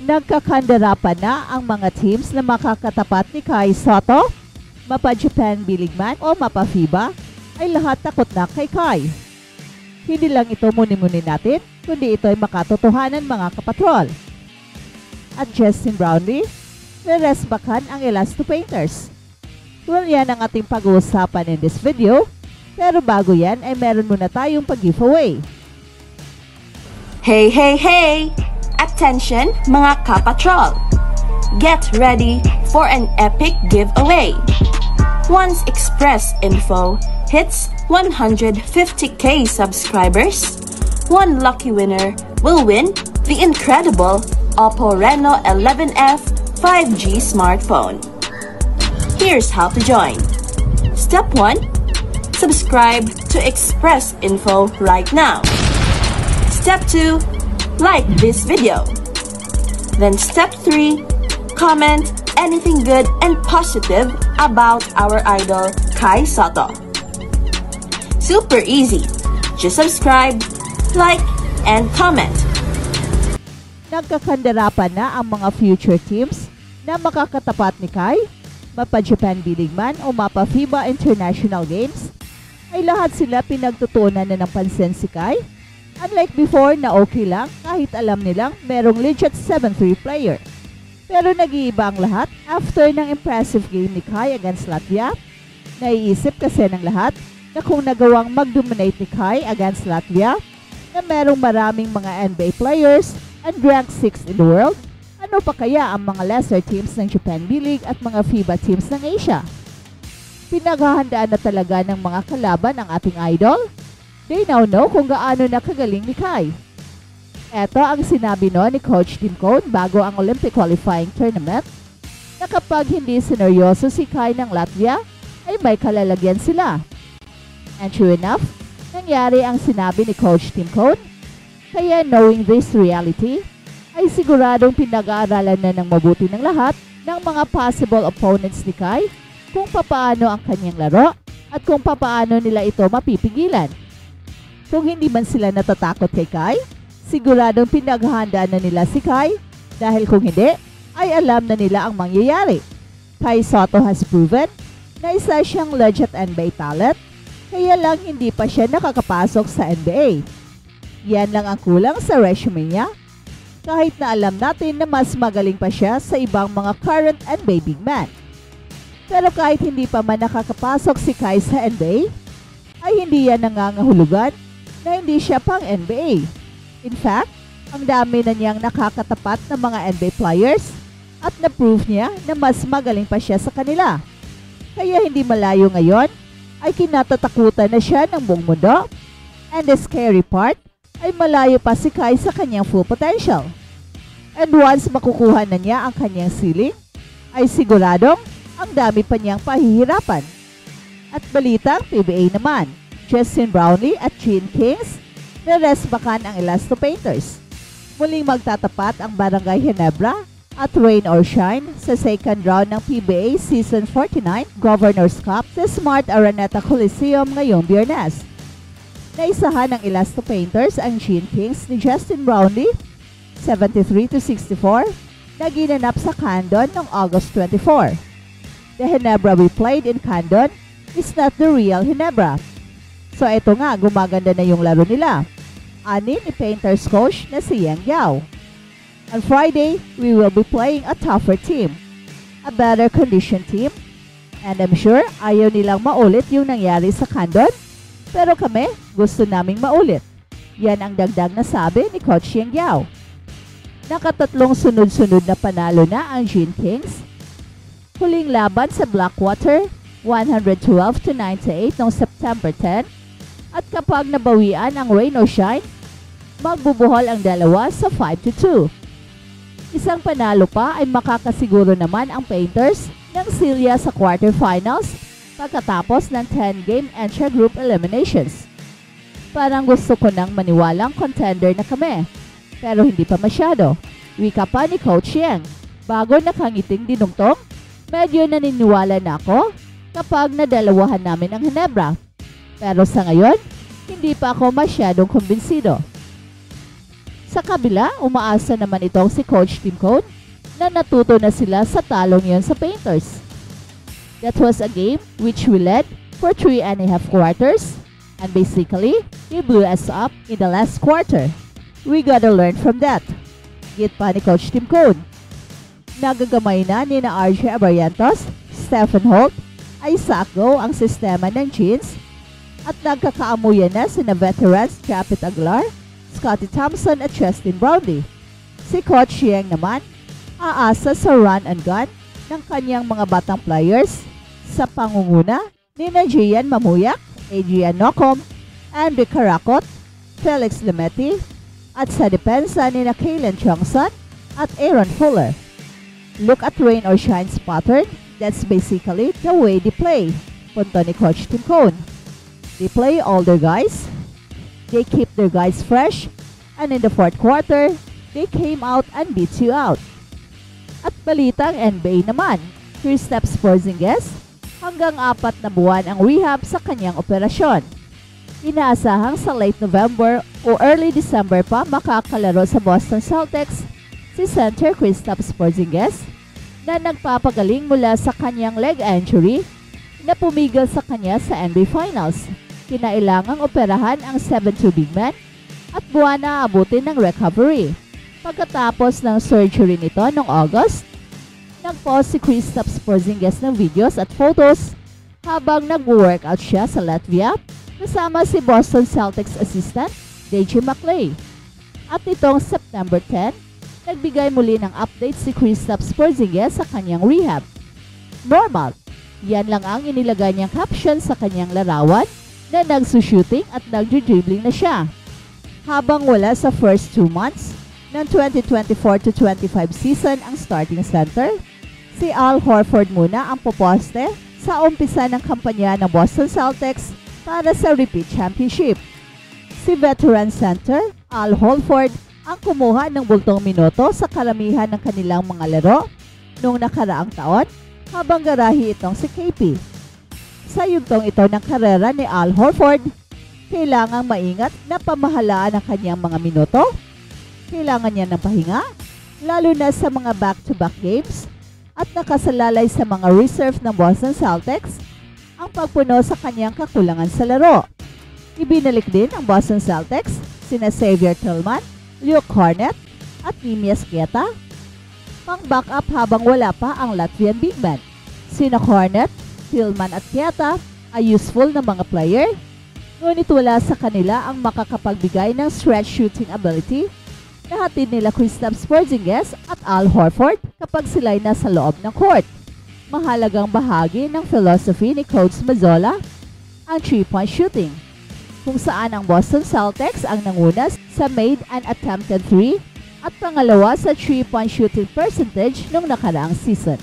Nagkakandara pa na ang mga teams na makakatapat ni Kai Sotto, mapa Japan B-League man o mapa FIBA, ay lahat takot na kay Kai. Hindi lang ito muni-muni natin, kundi ito ay makatotohanan mga kapatrol. At Justin Brownlee, reresbakan ang Elasto Painters. Well, yan ang ating pag-uusapan in this video, pero bago yan ay meron muna tayong pag-giveaway. Hey, hey, hey! Attention mga kapatrol! Get ready for an epic giveaway! Once Express Info hits 150k subscribers, one lucky winner will win the incredible Oppo Reno 11F 5G smartphone. Here's how to join. Step 1. Subscribe to Express Info right now. Step 2. Like this video. Then step 3. Comment anything good and positive about our idol Kai Sotto. Super easy. Just subscribe, like, and comment. Nagkakandara pa na ang mga future teams na makakatapat ni Kai, mapa Japan B-League man o mapa FIBA International Games, ay lahat sila pinagtutuunan na ng pansin si Kai. Unlike before na okay lang kahit alam nilang merong legit 7-3 player. Pero nag-iiba ang lahat after ng impressive game ni Kai against Latvia. Naiisip kasi ng lahat na kung nagawang mag-dominate ni Kai against Latvia na merong maraming mga NBA players and ranked 6th in the world, ano pa kaya ang mga lesser teams ng Japan B-League at mga FIBA teams ng Asia? Pinaghahandaan na talaga ng mga kalaban ang ating idol. They now know kung gaano na kagaling ni Kai. Ito ang sinabi ni Coach Tim Cone bago ang Olympic qualifying tournament na kapag hindi sineryoso si Kai ng Latvia ay may kalalagyan sila. And true enough, nangyari ang sinabi ni Coach Tim Cone. Kaya knowing this reality, ay siguradong pinag-aaralan na ng mabuti ng lahat ng mga possible opponents ni Kai kung papaano ang kanyang laro at kung papaano nila ito mapipigilan. Kung hindi man sila natatakot kay Kai, siguradong pinaghahandaan na nila si Kai dahil kung hindi, ay alam na nila ang mangyayari. Kai Sotto has proven na isa siyang legit NBA talent, kaya lang hindi pa siya nakakapasok sa NBA. Yan lang ang kulang sa resume niya, kahit na alam natin na mas magaling pa siya sa ibang mga current NBA big man. Pero kahit hindi pa man nakakapasok si Kai sa NBA, ay hindi yan nangangahulugan na hindi siya pang NBA. In fact, ang dami na niyang nakakatapat na mga NBA players at na-prove niya na mas magaling pa siya sa kanila. Kaya hindi malayo ngayon ay kinatatakutan na siya ng buong mundo. And the scary part ay malayo pa si Kai sa kanyang full potential. And once makukuha na niya ang kanyang ceiling, ay siguradong ang dami pa niyang pahihirapan. At balitang PBA naman, Justin Brownlee at Gene Kings reresbakan ang Elasto Painters. Muling magtatapat ang Barangay Ginebra at Rain or Shine sa second round ng PBA Season 49 Governors Cup sa Smart Araneta Coliseum ngayong Biyernes. Naisahan ng Elasto Painters ang Gene Kings ni Justin Brownlee 73-64 na ginanap sa Candon noong August 24. The Ginebra we played in Candon is not the real Ginebra. So ito nga, gumaganda na yung laro nila. Ani ni Painters coach na si Yang Yao. On Friday, we will be playing a tougher team, a better condition team, and I'm sure ayaw nilang maulit yung nangyari sa Candon, pero kami gusto naming maulit. Yan ang dagdag na sabi ni Coach Yang Yao. Nakatatlong sunod-sunod na panalo na ang Gene Kings. Huling laban sa Blackwater, 112-98 noong September 10. At kapag nabawian ang Rain or Shine, magbubuhol ang dalawa sa 5-2. Isang panalo pa ay makakasiguro naman ang Painters ng silya sa quarterfinals pagkatapos ng 10-game intra-group eliminations. Parang gusto ko nang maniwalang contender na kami, pero hindi pa masyado. Wika pa ni Coach Yang. Bago nakangiting dinungtong, medyo naniniwala na ako kapag nadalawahan namin ang Ginebra. Pero sa ngayon, hindi pa ako masyadong kumbinsido. Sa kabila, umaasa naman itong si Coach Tim Cone na natuto na sila sa talong yon sa Painters. That was a game which we led for 3.5 quarters, and basically, they blew us up in the last quarter. We gotta learn from that. Git pa ni Coach Tim Cone. Nagagamay na ni na RJ Abarrientos, Stephen Holt, Isaac Go ang sistema ng Jeans at nagkakaamuyan na sina veterans Japet Aguilar, Scottie Thompson at Justin Brownlee. Si Coach Yang naman, aasa sa run and gun ng kanyang mga batang players sa pangunguna ni na Gian Mamuyak, Adrian Nocom, Andre Caracot, Felix Lemeti, at sa depensa ni na Kalen Chongson at Aaron Fuller. Look at rain or shine's pattern. That's basically the way they play. Punto ni Coach Tim Cone. They play all their guys. They keep their guys fresh. And in the fourth quarter, they came out and beat you out. At balitang NBA naman, Kristaps Porzingis, hanggang 4 na buwan ang rehab sa kanyang operasyon. Inaasahang sa late November o early December pa makakalaro sa Boston Celtics si center Kristaps Porzingis na nagpapagaling mula sa kanyang leg injury na pumigil sa kanya sa NBA Finals. Kinailangang operahan ang 7'2" big man at buwan na abutin ng recovery. Pagkatapos ng surgery nito noong August, nag-post si Kristaps Porzingis ng videos at photos habang nag-workout siya sa Latvia kasama si Boston Celtics assistant DJ McClay. At nitong September 10, nagbigay muli ng update si Kristaps Porzingis sa kanyang rehab. Normal, yan lang ang inilagay niyang caption sa kanyang larawan na nagsushooting at nagdridribbling na siya. Habang wala sa first 2 months ng 2024-25 season ang starting center, si Al Horford muna ang poposte sa umpisa ng kampanya ng Boston Celtics para sa repeat championship. Si veteran center Al Horford ang kumuha ng bultong minuto sa karamihan ng kanilang mga laro noong nakaraang taon habang garahi itong si KP. Sa yugtong ito ng karera ni Al Horford, kailangang maingat na pamahalaan ang kanyang mga minuto. Kailangan niya ng pahinga, lalo na sa mga back-to-back games at nakasalalay sa mga reserve ng Boston Celtics ang pagpuno sa kanyang kakulangan sa laro. Ibinalik din ng Boston Celtics sina Xavier Tillman, Luke Kornet at Neemias Queta pang backup habang wala pa ang Latvian big man. Sina Kornet, Tillman at Queta ay useful na mga player, ngunit wala sa kanila ang makakapagbigay ng stretch shooting ability na hatid nila Kristaps Porzingis at Al Horford kapag sila'y nasa loob ng court. Mahalagang bahagi ng philosophy ni Coach Mazzola ang 3-point shooting, kung saan ang Boston Celtics ang nanguna sa made and attempted 3 at pangalawa sa 3-point shooting percentage noong nakaraang season.